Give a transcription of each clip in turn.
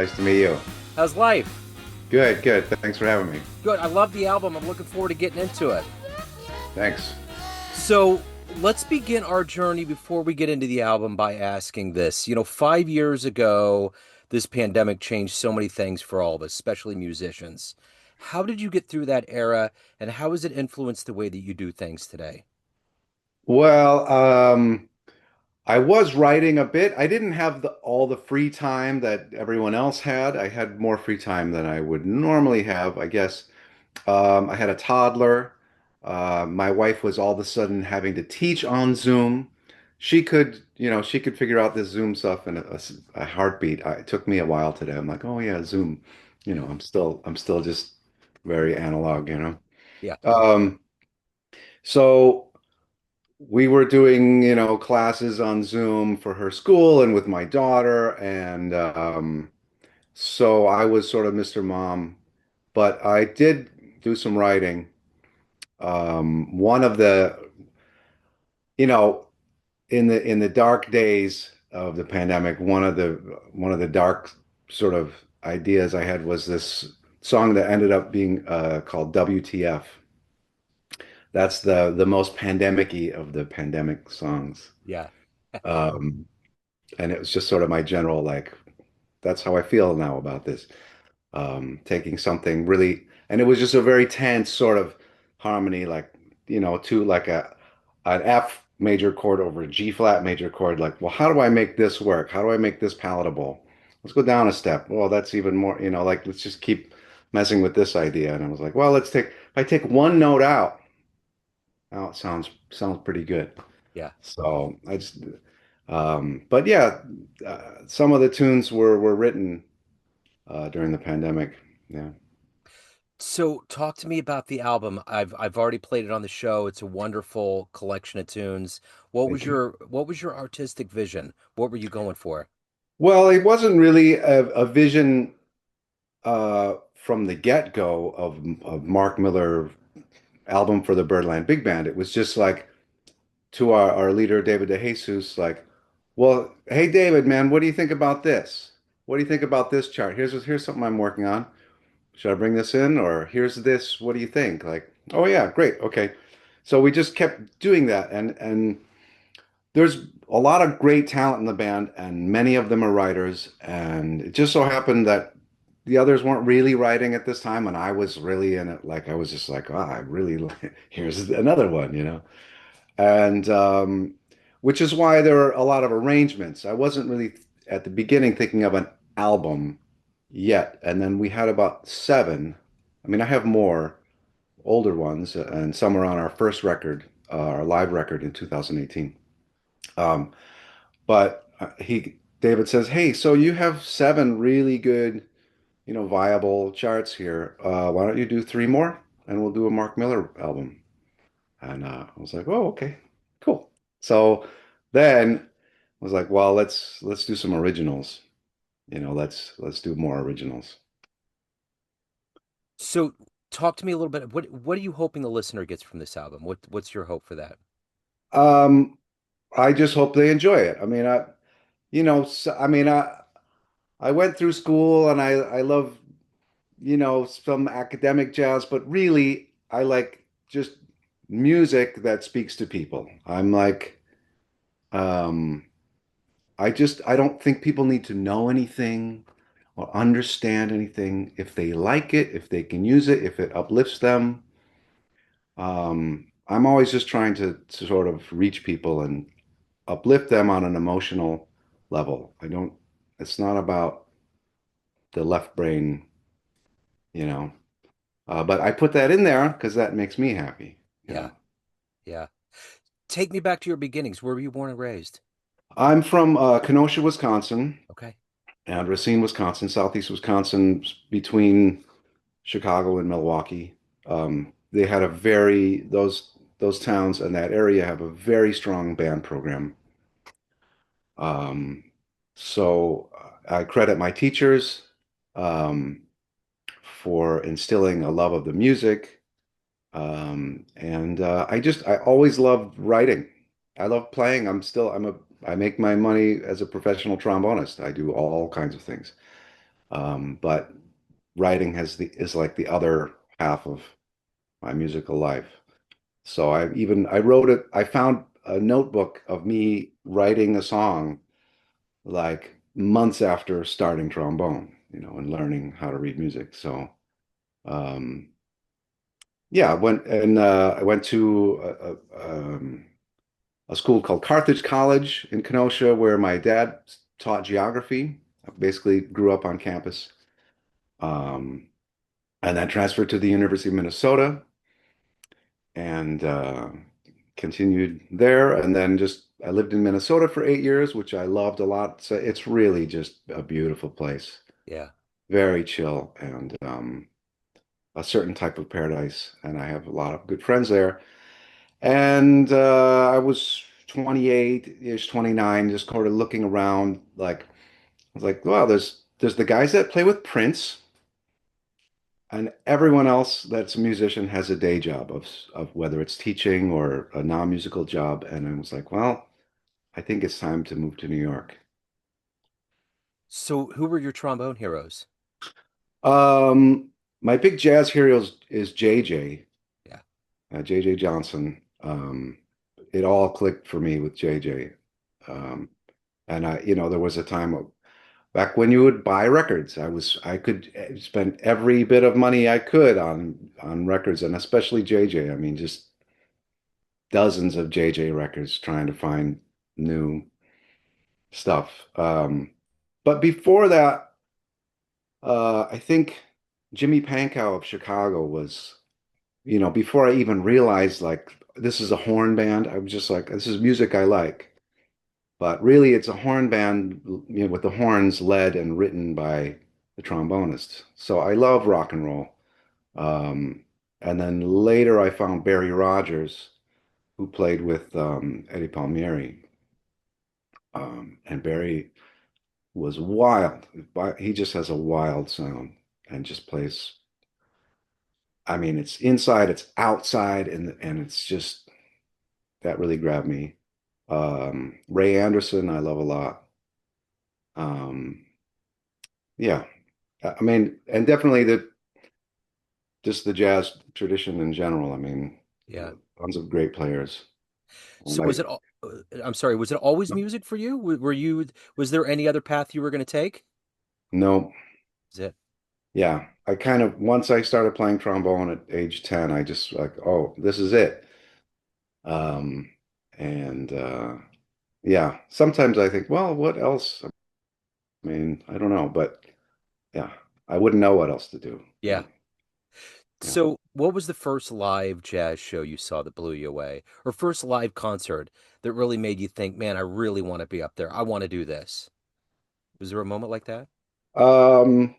Nice to meet you. How's life? Good, good. Thanks for having me. Good. I love the album. I'm looking forward to getting into it. Thanks. So let's begin our journey before we get into the album by asking this. 5 years ago, this pandemic changed so many things for all of us, especially musicians. How did you get through that era, and how has it influenced the way that you do things today? Well, I was writing a bit. I didn't have all the free time that everyone else had. I had more free time than I would normally have, I guess. I had a toddler. My wife was all of a sudden having to teach on Zoom. She could figure out this Zoom stuff in a heartbeat. It took me a while today. I'm like, oh yeah, Zoom. I'm still just very analog. Yeah. Um, so we were doing, classes on Zoom for her school and with my daughter, and so I was sort of Mr. Mom, but I did do some writing. One of the, you know, in the dark days of the pandemic, one of the dark sort of ideas I had was this song that ended up being called WTF. That's the most pandemic-y of the pandemic songs. Yeah. Um, and it was just sort of my general like, that's how I feel now about this. Taking something really, and it was just a very tense sort of harmony, like to like an F major chord over a G flat major chord. Like, well, how do I make this work? How do I make this palatable? Let's go down a step. Well, that's even more, like let's just keep messing with this idea. And I was like, well, if I take one note out, oh, it sounds pretty good. Yeah. So but yeah, some of the tunes were written during the pandemic. Yeah. So talk to me about the album. I've already played it on the show. It's a wonderful collection of tunes. What was Thank you. your artistic vision? What were you going for? Well, it wasn't really a vision from the get-go of Mark Miller album for the Birdland Big Band. It was just like to our leader, David DeJesus, like, well, hey, David, man, what do you think about this? What do you think about this chart? Here's something I'm working on. Should I bring this in? Or here's this. What do you think? Like, oh yeah, great. Okay. So we just kept doing that. And there's a lot of great talent in the band, and many of them are writers. And it just so happened that the others weren't really writing at this time, and I was really in it. Like I was just like, oh, I really here's another one. And which is why there are a lot of arrangements. I wasn't really at the beginning thinking of an album yet, and then we had about seven. I mean, I have more older ones, and some are on our first record, our live record in 2018. Um, but David says, "Hey, so you have seven really good, viable charts here. Why don't you do three more, and we'll do a Mark Miller album?" And I was like, "Oh, okay, cool." So then I was like, "Well, let's do some originals. Let's do more originals." So talk to me a little bit. What are you hoping the listener gets from this album? What's your hope for that? Um, I just hope they enjoy it. I mean, I mean, I went through school and I love, some academic jazz, but really I like just music that speaks to people. I'm like, um, I don't think people need to know anything or understand anything. If they like it, if they can use it, if it uplifts them, I'm always just trying to sort of reach people and uplift them on an emotional level. It's not about the left brain, you know. But I put that in there because that makes me happy, you Yeah. know. Yeah. Take me back to your beginnings. Where were you born and raised? I'm from Kenosha, Wisconsin, Okay. and Racine, Wisconsin, southeast Wisconsin, between Chicago and Milwaukee. They had those towns and that area have a very strong band program. Um, so I credit my teachers um, for instilling a love of the music. And I always loved writing. I love playing. I make my money as a professional trombonist. I do all kinds of things. But writing is like the other half of my musical life. So I wrote it. I found a notebook of me writing a song like months after starting trombone, and learning how to read music. So um, yeah, I went to a school called Carthage College in Kenosha, where my dad taught geography. I basically grew up on campus, um, and then transferred to the University of Minnesota and continued there. And then just I lived in Minnesota for 8 years, which I loved a lot. So it's really just a beautiful place, Yeah. very chill and a certain type of paradise. And I have a lot of good friends there. And I was 28-ish, 29, just kind of looking around, like I was like, wow, there's the guys that play with Prince, and everyone else that's a musician has a day job of whether it's teaching or a non-musical job. And I was like, well, I think it's time to move to New York. So who were your trombone heroes? Um, my big jazz hero is JJ, Yeah. JJ Johnson. It all clicked for me with JJ. Um, and there was a time back when you would buy records. I could spend every bit of money I could on records, and especially JJ. I mean, just dozens of JJ records trying to find new stuff. But before that, I think Jimmy Pankow of Chicago was, before I even realized like this is a horn band, I was just like, this is music I like. But really, it's a horn band, with the horns led and written by the trombonist. So I love rock and roll. Um, and then later, I found Barry Rogers, who played with Eddie Palmieri. And Barry was wild. He just has a wild sound and just plays. I mean, it's inside, it's outside, and it's just that really grabbed me. Ray Anderson, I love a lot. Um, yeah, I mean, and definitely just the jazz tradition in general. I mean, Yeah. tons of great players. So was it I'm sorry, was it always music for you? Were you was there any other path you were going to take? No, Is it? yeah, I kind of once I started playing trombone at age 10, I just like, oh, this is it. Um, and yeah, sometimes I think, well, what else? I mean, I don't know, but yeah, I wouldn't know what else to do. Yeah. Yeah. So what was the first live jazz show you saw that blew you away? Or first live concert that really made you think, man, I really want to be up there. I want to do this. Was there a moment like that? Um,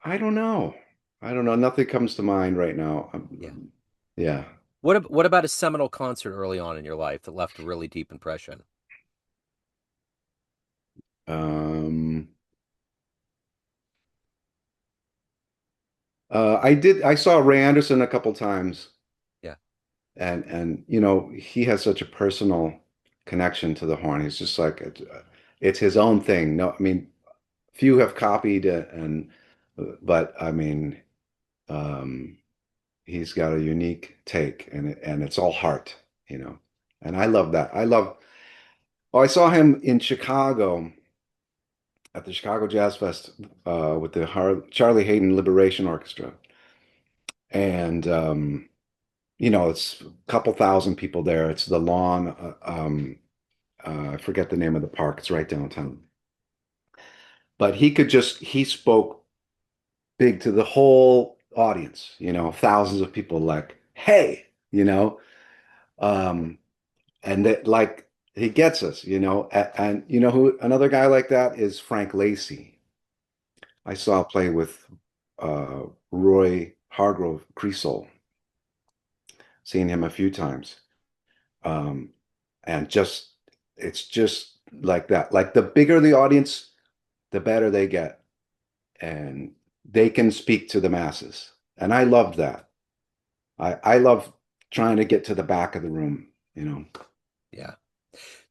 I don't know. I don't know. Nothing comes to mind right now. Yeah. Yeah. What about a seminal concert early on in your life that left a really deep impression? Um, I saw Ray Anderson a couple times, Yeah. and he has such a personal connection to the horn. He's just like it's his own thing. No, I mean, few have copied it, but I mean, um, he's got a unique take, and it's all heart. And I love that. Oh, I saw him in Chicago at the Chicago Jazz Fest with the Charlie Hayden Liberation Orchestra. And it's a couple thousand people there. It's the lawn. I forget the name of the park. It's right downtown. But he spoke big to the whole audience, thousands of people like, hey, um, and that like he gets us, and who another guy like that is Frank Lacey. I saw play with Roy Hargrove Creasel, seen him a few times. Um, and it's just like that. Like the bigger the audience, the better they get. And they can speak to the masses. And I love that. I love trying to get to the back of the room. Yeah.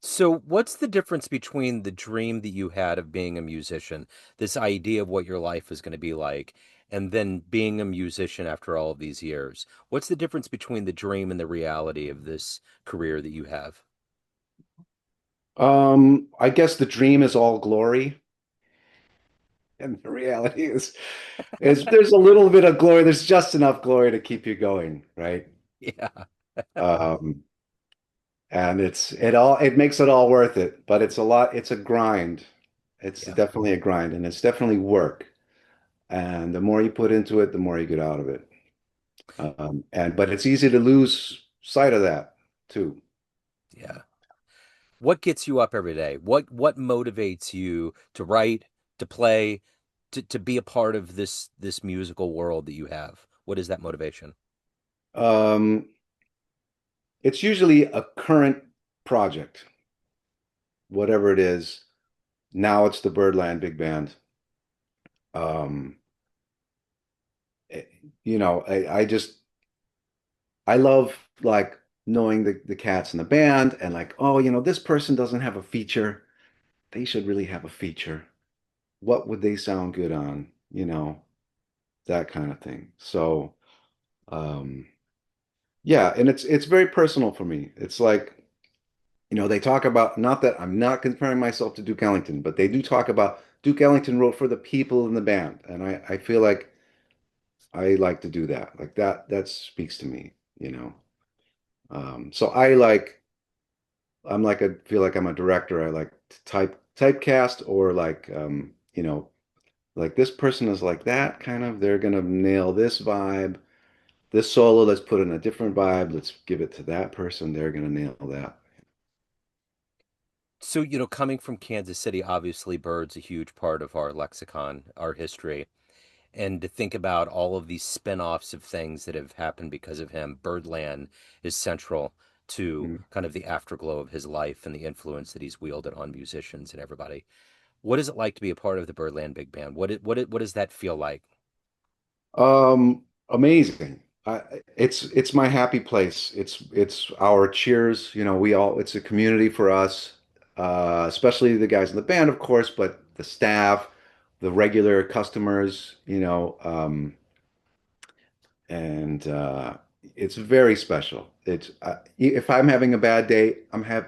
So, what's the difference between the dream that you had of being a musician, this idea of what your life is going to be like, and then being a musician after all of these years? What's the difference between the dream and the reality of this career that you have? I guess the dream is all glory, and the reality is there's a little bit of glory. There's just enough glory to keep you going, right? Yeah, Um, and it makes it all worth it, but it's a lot, it's a grind. It's yeah, definitely a grind, and it's definitely work. And the more you put into it, the more you get out of it. And but it's easy to lose sight of that too. yeah. What gets you up every day? What motivates you to write, to play, to be a part of this musical world that you have? What is that motivation? Um, it's usually a current project, whatever it is. Now it's the Birdland Big Band. Um, eh, I love like knowing the cats in the band and like, oh, this person doesn't have a feature. They should really have a feature. What would they sound good on? That kind of thing. So, um, yeah, and it's very personal for me. It's like, they talk about, not that I'm not comparing myself to Duke Ellington, but they do talk about Duke Ellington wrote for the people in the band, and I feel like I like to do that. Like that speaks to me, you know. So I'm like I feel like I'm a director. I like to typecast or like like this person is like that kind of. They're gonna nail this vibe. This solo, let's put in a different vibe. Let's give it to that person. They're gonna nail that. So, coming from Kansas City, obviously Bird's a huge part of our lexicon, our history. And to think about all of these spin-offs of things that have happened because of him, Birdland is central to Mm. kind of the afterglow of his life and the influence that he's wielded on musicians and everybody. What is it like to be a part of the Birdland Big Band? What does that feel like? Amazing. It's my happy place. It's our cheers. It's a community for us, especially the guys in the band, of course, but the staff, the regular customers, and it's very special. If I'm having a bad day,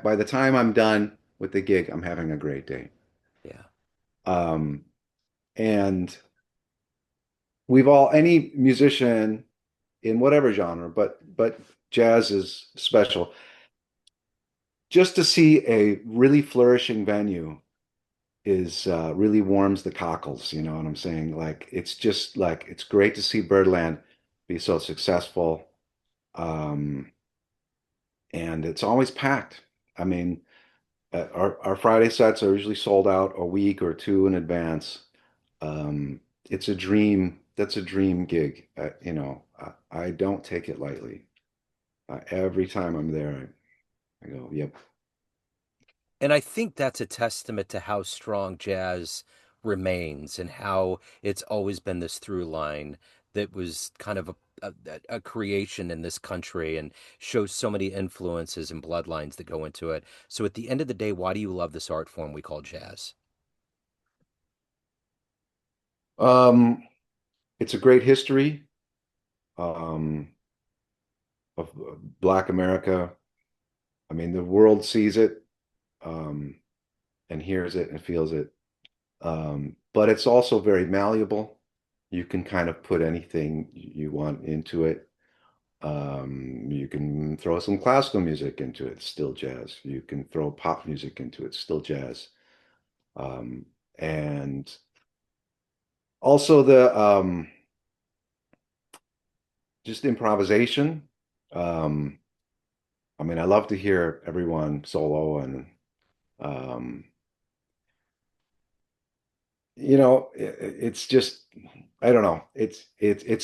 by the time I'm done with the gig, I'm having a great day. Yeah. Um, and any musician in whatever genre, but jazz is special. Just to see a really flourishing venue is really warms the cockles. You know what I'm saying? Like it's just like it's great to see Birdland be so successful, um, and it's always packed. I mean, our Friday sets are usually sold out a week or two in advance. It's a dream. That's a dream gig. I don't take it lightly. Every time I'm there, I go, yep. And I think that's a testament to how strong jazz remains and how it's always been this through line that was kind of a creation in this country and shows so many influences and bloodlines that go into it. So at the end of the day, why do you love this art form we call jazz? Um, it's a great history um, of Black America. I mean, the world sees it um, and hears it and feels it. But it's also very malleable. You can kind of put anything you want into it. You can throw some classical music into it, still jazz. You can throw pop music into it, still jazz. Um, and also the just improvisation. Um, I mean, I love to hear everyone solo and um, it's just I don't know. It's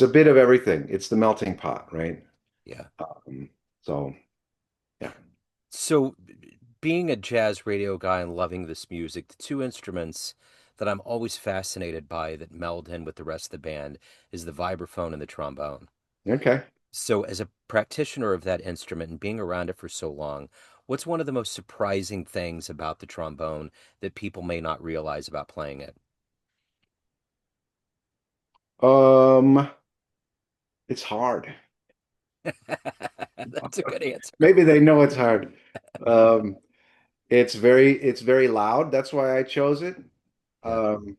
a bit of everything. It's the melting pot, right? Yeah. Um, so yeah. So being a jazz radio guy and loving this music, the two instruments that I'm always fascinated by that meld in with the rest of the band is the vibraphone and the trombone. Okay. So, as a practitioner of that instrument and being around it for so long, What's one of the most surprising things about the trombone that people may not realize about playing it? Um, it's hard. That's a good answer. Maybe they know it's hard. Um, it's very loud. That's why I chose it. Yeah. Um,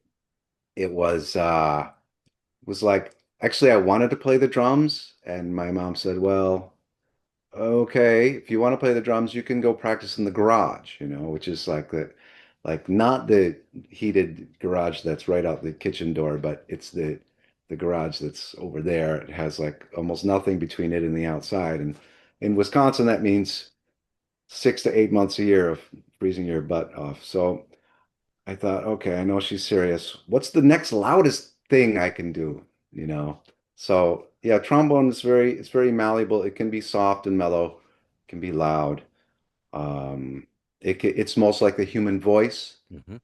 it was like actually I wanted to play the drums, and my mom said, "Well, okay, if you want to play the drums, you can go practice in the garage, which is like not the heated garage that's right out the kitchen door, but it's the garage that's over there. It has like almost nothing between it and the outside. And in Wisconsin, that means 6 to 8 months a year of freezing your butt off. So I thought, okay, I know she's serious. What's the next loudest thing I can do, you know? So yeah, trombone is it's very malleable. It can be soft and mellow, it can be loud. Um, it's most like the human voice. Hmm.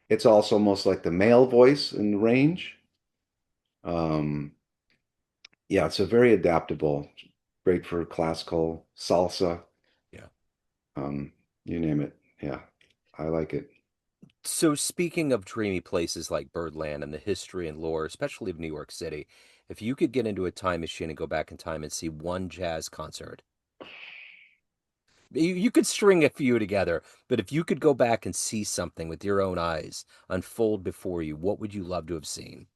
It's also most like the male voice in range. Um, yeah, it's a very adaptable, great for classical, salsa, Yeah. um, you name it. Yeah, I like it. So, speaking of dreamy places like Birdland and the history and lore, especially of New York City, if you could get into a time machine and go back in time and see one jazz concert, you could string a few together, but if you could go back and see something with your own eyes unfold before you, what would you love to have seen?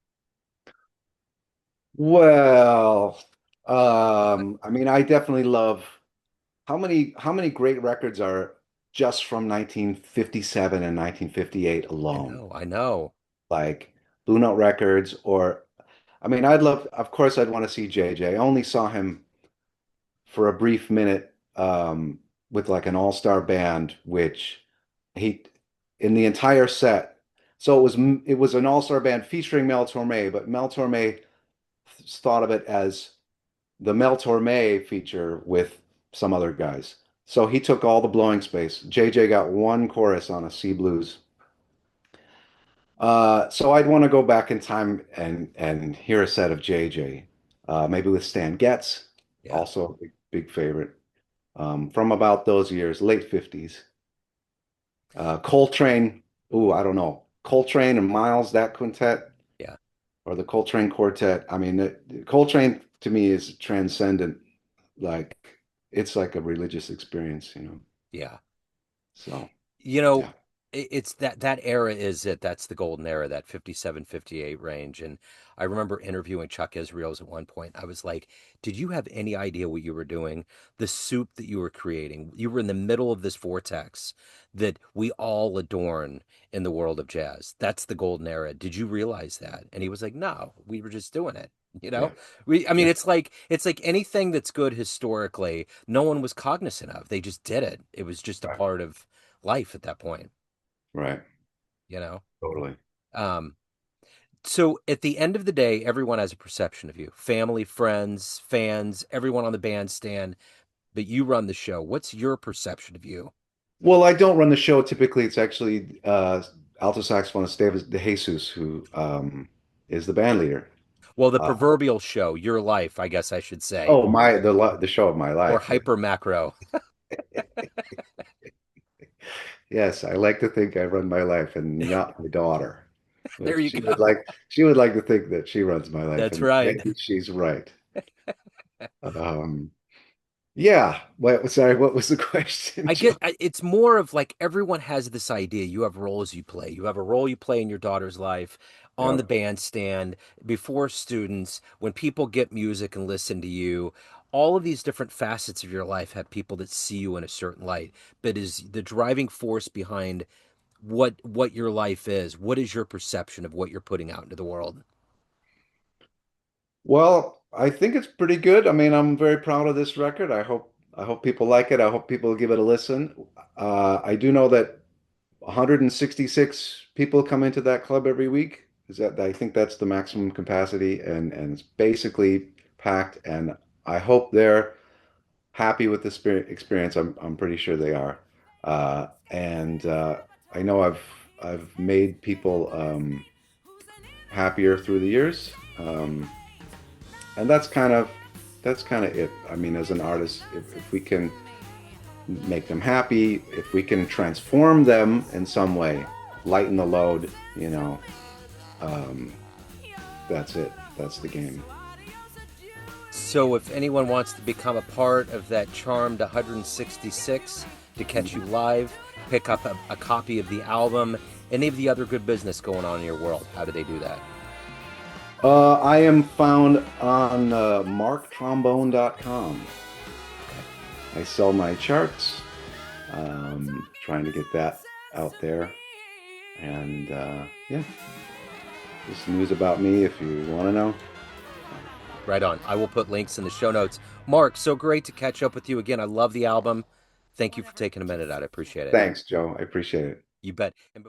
Well, I mean, I definitely love how many great records are just from 1957 and 1958 I alone, know, I know. like Blue Note Records, or I mean, of course, I'd want to see JJ. I only saw him for a brief minute with like an all-star band, which he in the entire set. So it was an all-star band featuring Mel Torme, but Mel Torme thought of it as the Mel Torme feature with some other guys. So he took all the blowing space. JJ got one chorus on a C blues. So I'd want to go back in time and hear a set of JJ, maybe with Stan Getz, Yeah, also a big favorite from about those years, late 50s. Coltrane, ooh, I don't know. Coltrane and Miles, that quintet, yeah, or the Coltrane Quartet. I mean, Coltrane to me is transcendent. Like it's like a religious experience. yeah. So You know, yeah, it's that era is it. That's the golden era, that 57, 58 range. And I remember interviewing Chuck Israels at one point. I was like, did you have any idea what you were doing? The soup that you were creating. You were in the middle of this vortex that we all adorn in the world of jazz. That's the golden era. Did you realize that? And he was like, no, we were just doing it. You know, yeah, I mean, yeah, it's like anything that's good historically, no one was cognizant of. They just did it. It was just a right, part of life at that point, right, you know? totally. Um, so at the end of the day, everyone has a perception of you. Family, friends, fans, everyone on the bandstand, but you run the show. What's your perception of you? Well, I don't run the show typically. It's actually alto saxophonist David DeJesus who is the band leader. Well, the Uh, proverbial show, your life, I guess I should say, oh, the show of my or life. Yes, hyper macro. yes, I like to think I run my life and not my daughter. There But you go. she would like to think that she runs my life, That's and right. maybe she's right. Um, yeah. Sorry, what was the question, I get Joe? it's more of like everyone has this idea. You have roles you play. You have a role you play in your daughter's life on Yeah. the bandstand, before students, when people get music and listen to you. All of these different facets of your life have people that see you in a certain light, but is the driving force behind what your life is. What is your perception of what you're putting out into the world? Well, I think it's pretty good. I mean, I'm very proud of this record. I hope people like it. I hope people give it a listen. I do know that 166 people come into that club every week. I think that's the maximum capacity, and it's basically packed. And I hope they're happy with the experience. I'm pretty sure they are. And I know I've made people happier through the years. And that's kind of it. I mean, as an artist, if we can make them happy, if we can transform them in some way, lighten the load, um, that's it. That's the game. So if anyone wants to become a part of that charmed 166 to catch you live, pick up a copy of the album, any of the other good business going on in your world, how do they do that? I am found on marktrombone.com. I sell my charts, trying to get that out there. And yeah, just news about me if you want to know. Right on. I will put links in the show notes. Mark, so great to catch up with you again. I love the album. Thank you for taking a minute out. I appreciate it. Thanks, Joe. I appreciate it. You bet. And